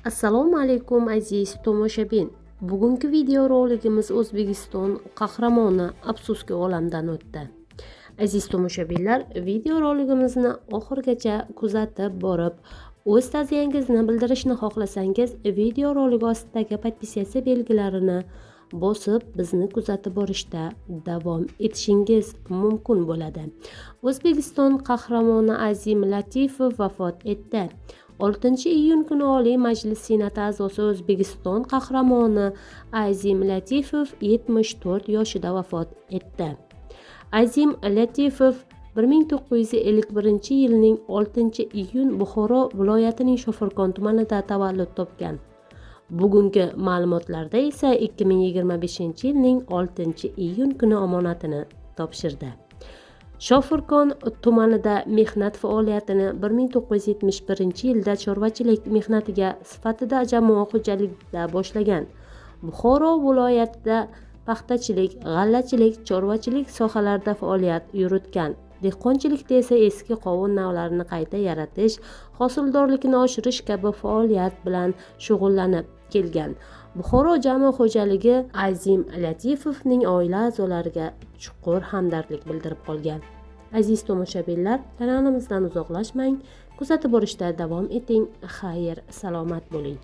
Assalomu alaykum aziz tomoshabin. Bugungi video roligimiz O'zbekiston qahramoni afsuski olamdan o'tdi. Aziz tomoshabinlar, video roligimizni oxirigacha kuzatib borib, o'z ta'ziyangizni bildirishni xohlasangiz, video rolig ostidagi podpisatsiya belgilarini bosib bizni kuzatib borishda davom etishingiz mumkin bo'ladi. O'zbekiston qahramoni Azim Latifov vafot etdi. 6-iyun kuni Oliy Majlis Senati a'zosi O'zbekiston qahramoni Azim Latifov 74 yoshida vafot etdi. Azim Latifov 1951-yilning 6-iyun Buxoro viloyatining Shofirkon tumanida tavallud topgan. Bugungi ma'lumotlarda esa 2025-yilning 6-iyun kuni omonatini topshirdi. Shofirkon tumanida mehnat faoliyatini 1971-yilda chorvachilik mehnatiga sifatida jamoa xo'jaligida boshlagan. Buxoro viloyatida paxtachilik, g'allachilik, chorvachilik sohalarida faoliyat yuritgan. Dehqonchilikda esa eski qovun navlarini qayta yaratish, hosildorlikni oshirish kabi faoliyat bilan shug'ullanib kelgan. Buxoro jamoa xo'jaligi Azim Latifovning oila a'zolariga chuqur hamdardlik bildirib qolgan. Aziz tomoshabinlar, kanalimizdan uzoqlashmang, kuzatib borishda davom eting. Xayr, salomat bo'ling.